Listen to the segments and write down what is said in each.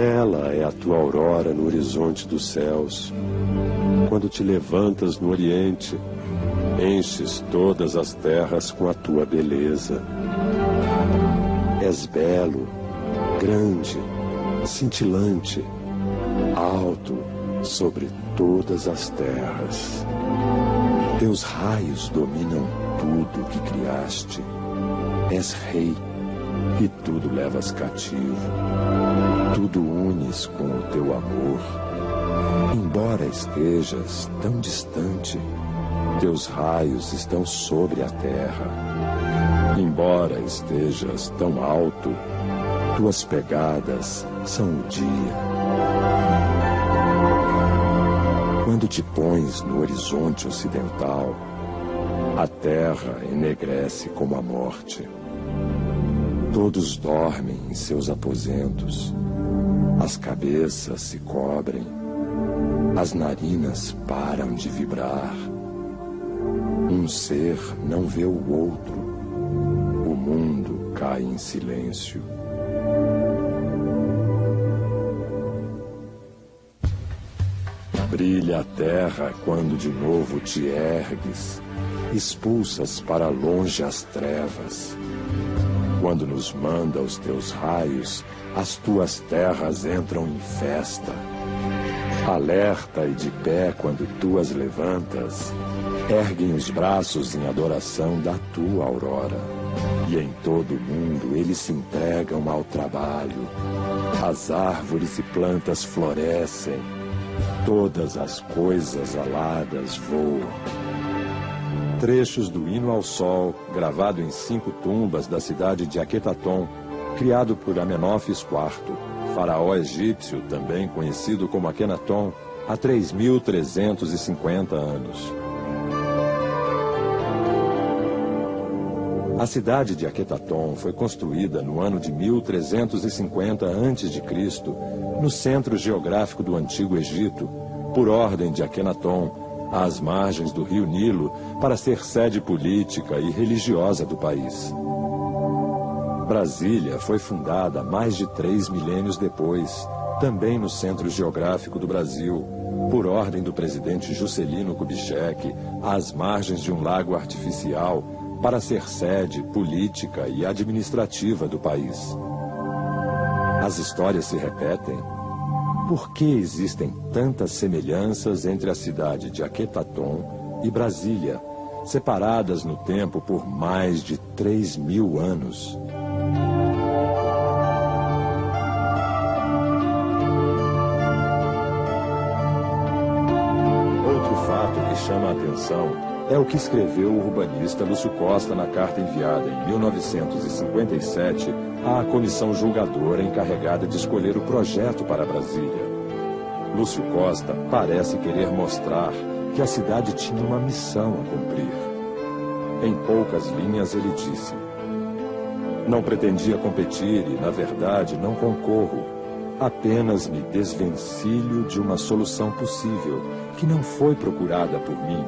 Bela é a tua aurora no horizonte dos céus. Quando te levantas no oriente, enches todas as terras com a tua beleza. És belo, grande, cintilante, alto sobre todas as terras. Teus raios dominam tudo que criaste. És rei e tudo levas cativo. Tudo unes com o teu amor. Embora estejas tão distante, teus raios estão sobre a terra. Embora estejas tão alto, tuas pegadas são o dia. Quando te pões no horizonte ocidental, a terra enegrece como a morte. Todos dormem em seus aposentos. As cabeças se cobrem. As narinas param de vibrar. Um ser não vê o outro. O mundo cai em silêncio. Brilha a terra quando de novo te ergues. Expulsas para longe as trevas. Quando nos manda os teus raios, as tuas terras entram em festa. Alerta e de pé quando tu as levantas, erguem os braços em adoração da tua aurora. E em todo o mundo eles se entregam ao trabalho. As árvores e plantas florescem. Todas as coisas aladas voam. Trechos do Hino ao Sol, gravado em 5 tumbas da cidade de Aquetaton, criado por Amenófis IV, faraó egípcio, também conhecido como Akenaton, há 3.350 anos. A cidade de Aquetaton foi construída no ano de 1350 a.C., no centro geográfico do Antigo Egito, por ordem de Akenaton, às margens do rio Nilo, para ser sede política e religiosa do país. Brasília foi fundada mais de 3 milênios depois, também no centro geográfico do Brasil, por ordem do presidente Juscelino Kubitschek, às margens de um lago artificial, para ser sede política e administrativa do país. As histórias se repetem. Por que existem tantas semelhanças entre a cidade de Aquetaton e Brasília, separadas no tempo por mais de 3.000 anos? Outro fato que chama a atenção é o que escreveu o urbanista Lúcio Costa na carta enviada em 1957 à comissão julgadora encarregada de escolher o projeto para Brasília. Lúcio Costa parece querer mostrar que a cidade tinha uma missão a cumprir. Em poucas linhas ele disse: não pretendia competir e, na verdade, não concorro. Apenas me desvencilho de uma solução possível, que não foi procurada por mim,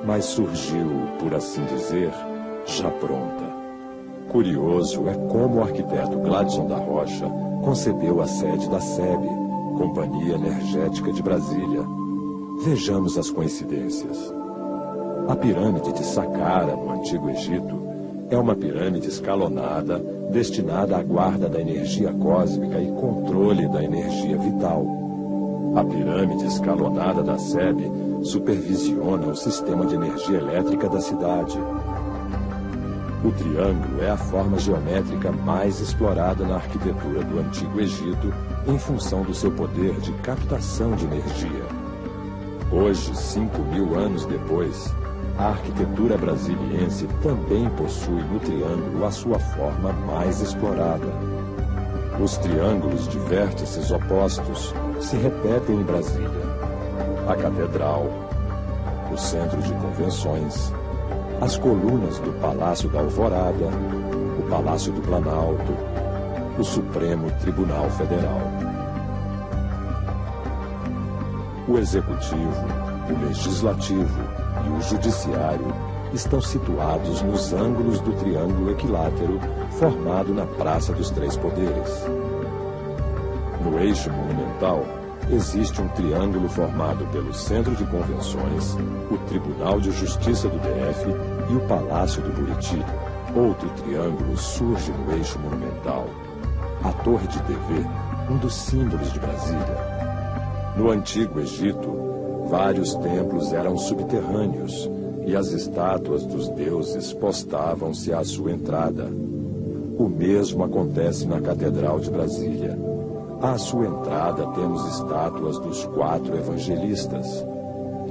mas surgiu, por assim dizer, já pronta. Curioso é como o arquiteto Gladson da Rocha concebeu a sede da SEB, Companhia Energética de Brasília. Vejamos as coincidências. A pirâmide de Saqqara, no Antigo Egito, é uma pirâmide escalonada destinada à guarda da energia cósmica e controle da energia vital. A pirâmide escalonada da SEB supervisiona o sistema de energia elétrica da cidade. O triângulo é a forma geométrica mais explorada na arquitetura do Antigo Egito em função do seu poder de captação de energia. Hoje, 5.000 anos depois, a arquitetura brasiliense também possui no triângulo a sua forma mais explorada. Os triângulos de vértices opostos se repetem em Brasília. A Catedral, o Centro de Convenções, as colunas do Palácio da Alvorada, o Palácio do Planalto, o Supremo Tribunal Federal. O Executivo, o Legislativo e o Judiciário estão situados nos ângulos do triângulo equilátero formado na Praça dos Três Poderes. No eixo monumental, existe um triângulo formado pelo Centro de Convenções, o Tribunal de Justiça do DF e o Palácio do Buriti. Outro triângulo surge no eixo monumental, a Torre de TV, um dos símbolos de Brasília. No Antigo Egito, vários templos eram subterrâneos e as estátuas dos deuses postavam-se à sua entrada. O mesmo acontece na Catedral de Brasília. À sua entrada temos estátuas dos 4 evangelistas.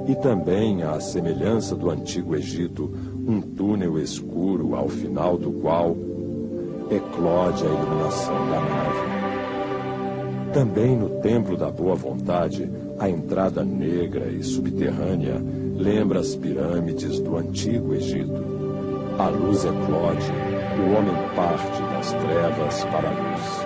E também, à semelhança do Antigo Egito, um túnel escuro ao final do qual eclode a iluminação da nave. Também no Templo da Boa Vontade, a entrada negra e subterrânea lembra as pirâmides do Antigo Egito. A luz eclode, o homem parte das trevas para a luz.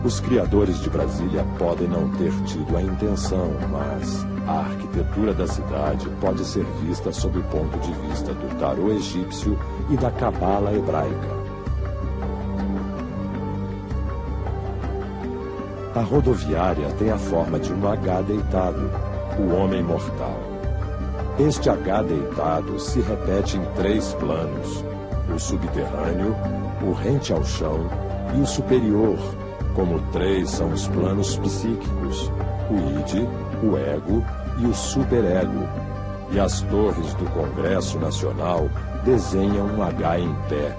Os criadores de Brasília podem não ter tido a intenção, mas a arquitetura da cidade pode ser vista sob o ponto de vista do tarô egípcio e da cabala hebraica. A rodoviária tem a forma de um H deitado, o homem mortal. Este H deitado se repete em 3 planos: o subterrâneo, o rente ao chão e o superior, como 3 são os planos psíquicos, o id, o ego e o superego. E as torres do Congresso Nacional desenham um H em pé,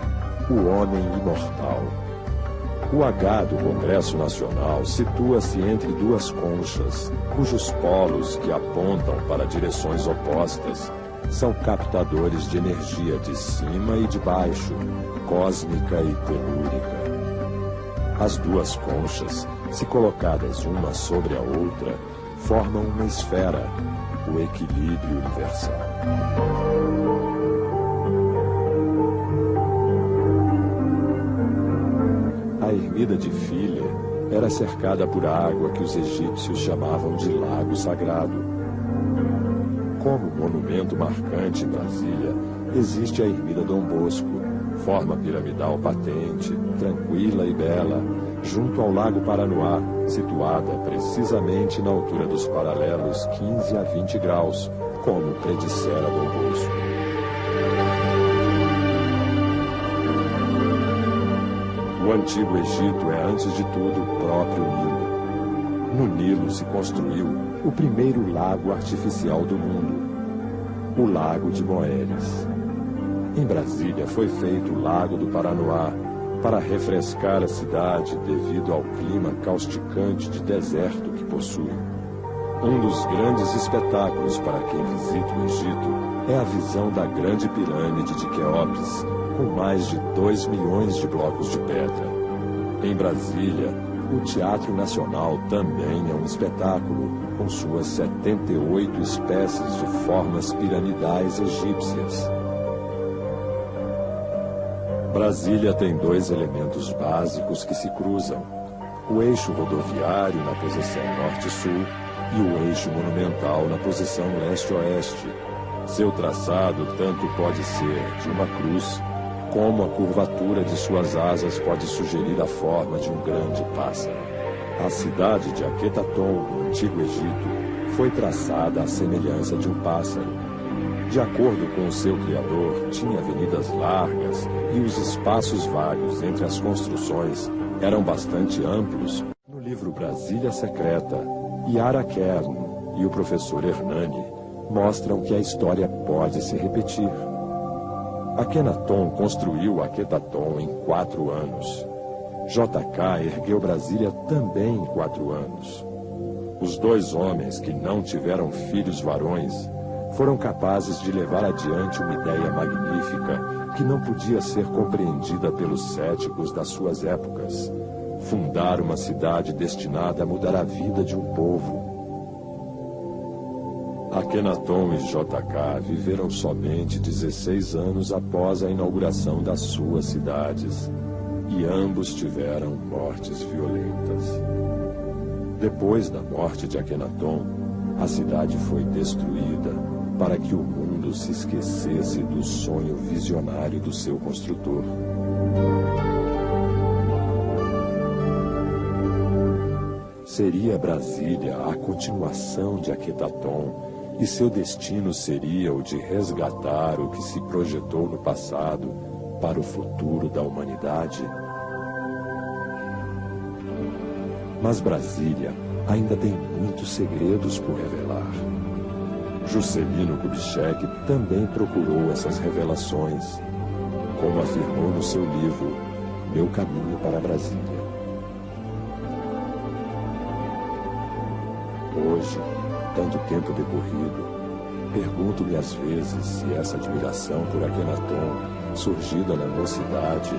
o homem imortal. O H do Congresso Nacional situa-se entre 2 conchas, cujos polos, que apontam para direções opostas, são captadores de energia de cima e de baixo, cósmica e telúrica. As 2 conchas, se colocadas uma sobre a outra, formam uma esfera, o equilíbrio universal. A ermida de Philae era cercada por água que os egípcios chamavam de Lago Sagrado. Como monumento marcante em Brasília, existe a ermida Dom Bosco, forma piramidal patente, tranquila e bela, junto ao Lago Paranoá, situada precisamente na altura dos paralelos 15 a 20 graus, como predissera Dom Bosco. O Antigo Egito é, antes de tudo, o próprio Nilo. No Nilo se construiu o primeiro lago artificial do mundo, o Lago de Moeres. Em Brasília foi feito o Lago do Paranoá para refrescar a cidade devido ao clima causticante de deserto que possui. Um dos grandes espetáculos para quem visita o Egito é a visão da Grande Pirâmide de Quéops, com mais de 2 milhões de blocos de pedra. Em Brasília, o Teatro Nacional também é um espetáculo, com suas 78 espécies de formas piramidais egípcias. Brasília tem 2 elementos básicos que se cruzam: o eixo rodoviário na posição norte-sul e o eixo monumental na posição leste-oeste. Seu traçado tanto pode ser de uma cruz, como a curvatura de suas asas pode sugerir a forma de um grande pássaro. A cidade de Aquetaton, no Antigo Egito, foi traçada à semelhança de um pássaro. De acordo com o seu criador, tinha avenidas largas e os espaços vagos entre as construções eram bastante amplos. No livro Brasília Secreta, Yara Kern e o professor Hernani mostram que a história pode se repetir. Akhenaton construiu Aquetaton em 4 anos. JK ergueu Brasília também em 4 anos. Os 2 homens que não tiveram filhos varões foram capazes de levar adiante uma ideia magnífica que não podia ser compreendida pelos céticos das suas épocas: fundar uma cidade destinada a mudar a vida de um povo. Akhenaton e JK viveram somente 16 anos após a inauguração das suas cidades, e ambos tiveram mortes violentas. Depois da morte de Akhenaton, a cidade foi destruída para que o mundo se esquecesse do sonho visionário do seu construtor. Seria Brasília a continuação de Aquitaton, e seu destino seria o de resgatar o que se projetou no passado para o futuro da humanidade? Mas Brasília ainda tem muitos segredos por revelar. Juscelino Kubitschek também procurou essas revelações, como afirmou no seu livro Meu Caminho para Brasília. Hoje, tanto tempo decorrido, pergunto-me às vezes se essa admiração por Akhenaton, surgida na mocidade,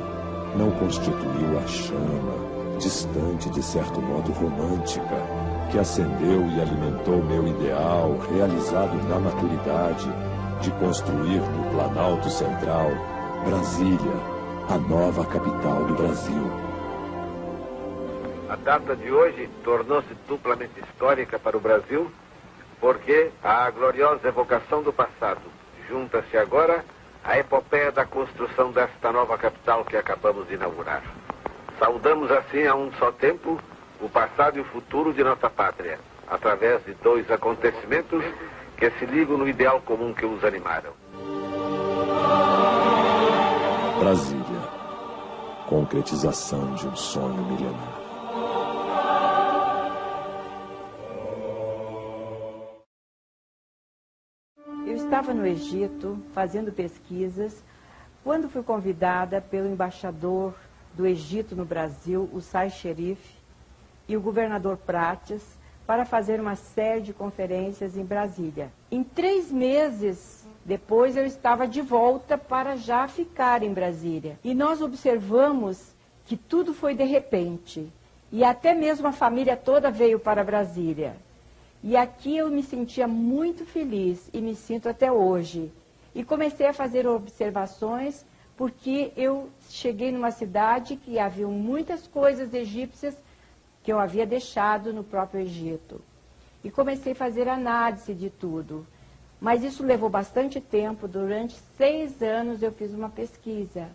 não constituiu a chama, distante de certo modo romântica, que acendeu e alimentou meu ideal, realizado na maturidade, de construir no Planalto Central, Brasília, a nova capital do Brasil. A data de hoje tornou-se duplamente histórica para o Brasil, porque à gloriosa evocação do passado junta-se agora a epopeia da construção desta nova capital que acabamos de inaugurar. Saudamos assim a um só tempo o passado e o futuro de nossa pátria, através de dois acontecimentos que se ligam no ideal comum que os animaram. Brasília, concretização de um sonho milenar. Eu estava no Egito fazendo pesquisas quando fui convidada pelo embaixador do Egito no Brasil, o Said Cherif, e o governador Prates, para fazer uma série de conferências em Brasília. Em 3 meses depois eu estava de volta para já ficar em Brasília. E nós observamos que tudo foi de repente. E até mesmo a família toda veio para Brasília. E aqui eu me sentia muito feliz e me sinto até hoje. E comecei a fazer observações porque eu cheguei numa cidade que havia muitas coisas egípcias que eu havia deixado no próprio Egito. E comecei a fazer análise de tudo. Mas isso levou bastante tempo. Durante 6 anos eu fiz uma pesquisa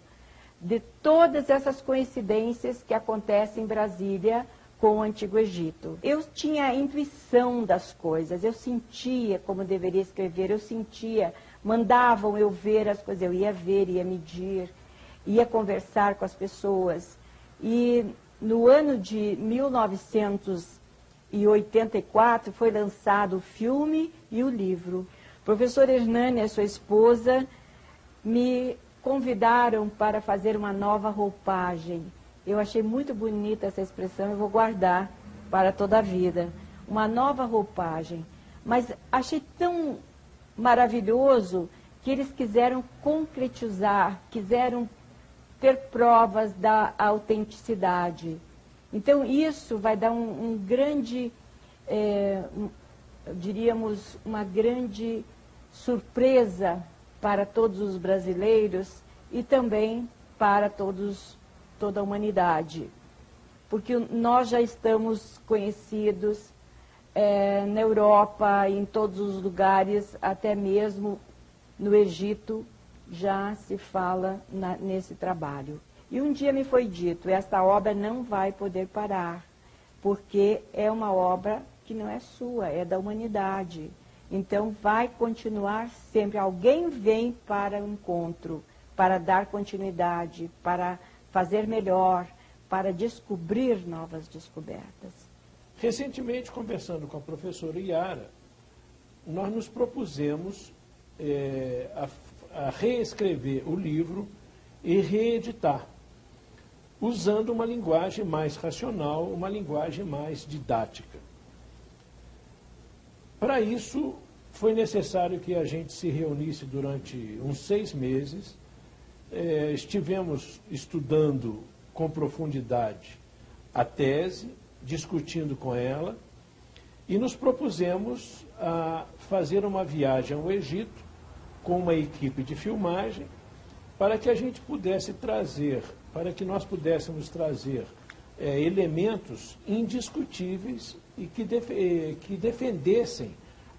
de todas essas coincidências que acontecem em Brasília com o Antigo Egito. Eu tinha a intuição das coisas, eu sentia como deveria escrever, eu sentia, mandavam eu ver as coisas, eu ia ver, ia medir, ia conversar com as pessoas. E no ano de 1984 foi lançado o filme e o livro. O professor Hernani e sua esposa me convidaram para fazer uma nova roupagem. Eu achei muito bonita essa expressão, eu vou guardar para toda a vida. Uma nova roupagem. Mas achei tão maravilhoso que eles quiseram concretizar, quiseram ter provas da autenticidade. Então isso vai dar um grande, diríamos, uma grande surpresa para todos os brasileiros e também para toda a humanidade. Porque nós já estamos conhecidos na Europa, em todos os lugares, até mesmo no Egito, já se fala nesse trabalho. E um dia me foi dito, esta obra não vai poder parar, porque é uma obra que não é sua, é da humanidade. Então vai continuar sempre. Alguém vem para o encontro, para dar continuidade, para fazer melhor, para descobrir novas descobertas. Recentemente, conversando com a professora Iara, nós nos propusemos a reescrever o livro e reeditar, usando uma linguagem mais racional, uma linguagem mais didática. Para isso, foi necessário que a gente se reunisse durante uns 6 meses, estivemos estudando com profundidade a tese, discutindo com ela, e nos propusemos a fazer uma viagem ao Egito com uma equipe de filmagem para que a gente pudesse trazer, para que nós pudéssemos trazer elementos indiscutíveis e que defendessem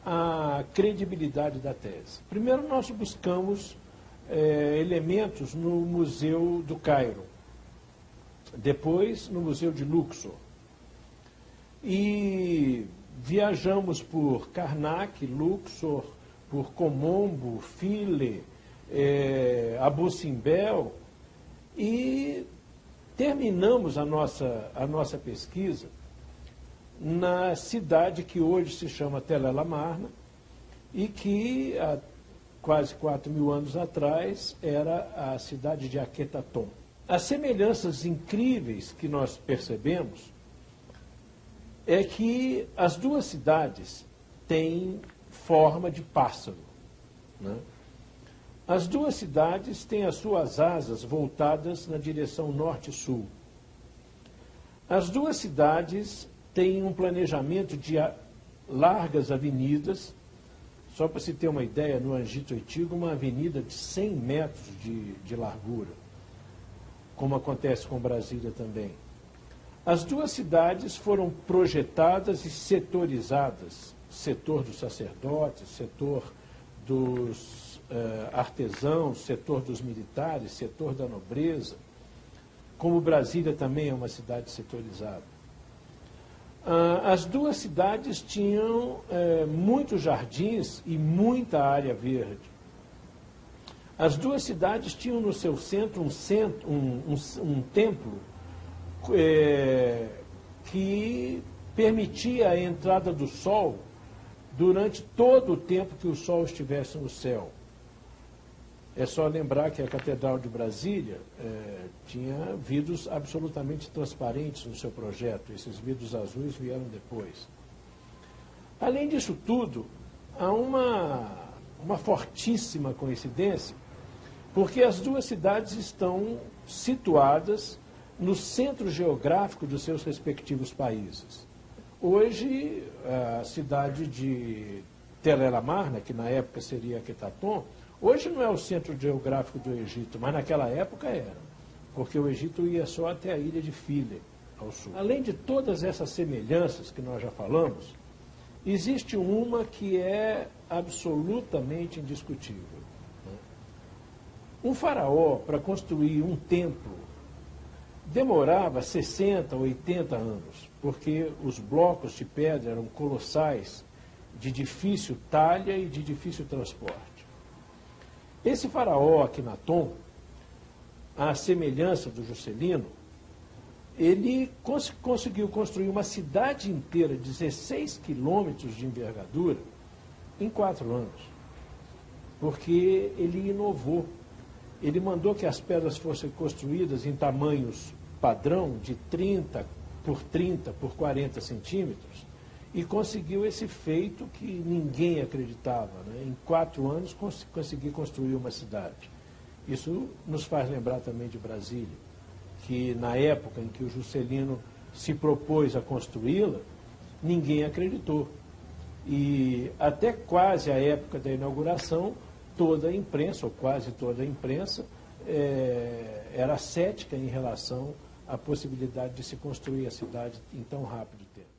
a credibilidade da tese. Primeiro nós buscamos elementos no Museu do Cairo, depois no Museu de Luxor. e viajamos por Karnak, Luxor, por Comombo, Philae, Abu Simbel, e terminamos a nossa pesquisa na cidade que hoje se chama Tel El Amarna e que há quase 4.000 anos atrás era a cidade de Aquetaton. As semelhanças incríveis que nós percebemos é que as duas cidades têm forma de pássaro, né? As duas cidades têm as suas asas voltadas na direção norte-sul. As duas cidades têm um planejamento de largas avenidas. Só para se ter uma ideia, no Egito Antigo, uma avenida de 100 metros de largura, como acontece com Brasília também. As duas cidades foram projetadas e setorizadas, setor dos sacerdotes, setor dos artesãos, setor dos militares, setor da nobreza, como Brasília também é uma cidade setorizada. As duas cidades tinham muitos jardins e muita área verde. As duas cidades tinham no seu centro um templo que permitia a entrada do sol durante todo o tempo que o sol estivesse no céu. É só lembrar que a Catedral de Brasília tinha vidros absolutamente transparentes no seu projeto. Esses vidros azuis vieram depois. Além disso tudo, há uma fortíssima coincidência, porque as duas cidades estão situadas no centro geográfico dos seus respectivos países. Hoje, a cidade de Tel El Amarna, que na época seria Aquetaton, hoje não é o centro geográfico do Egito, mas naquela época era, porque o Egito ia só até a ilha de Philae, ao sul. Além de todas essas semelhanças que nós já falamos, existe uma que é absolutamente indiscutível. Um faraó, para construir um templo, demorava 60, 80 anos, porque os blocos de pedra eram colossais, de difícil talha e de difícil transporte. Esse faraó Akhenaton, à semelhança do Juscelino, ele conseguiu construir uma cidade inteira, 16 quilômetros de envergadura, em 4 anos, porque ele inovou. Ele mandou que as pedras fossem construídas em tamanhos padrão de 30 por 30 por 40 centímetros e conseguiu esse feito que ninguém acreditava, né? Em 4 anos conseguir construir uma cidade. Isso nos faz lembrar também de Brasília, que na época em que o Juscelino se propôs a construí-la, ninguém acreditou. E até quase a época da inauguração, toda a imprensa, ou quase toda a imprensa, era cética em relação à possibilidade de se construir a cidade em tão rápido tempo.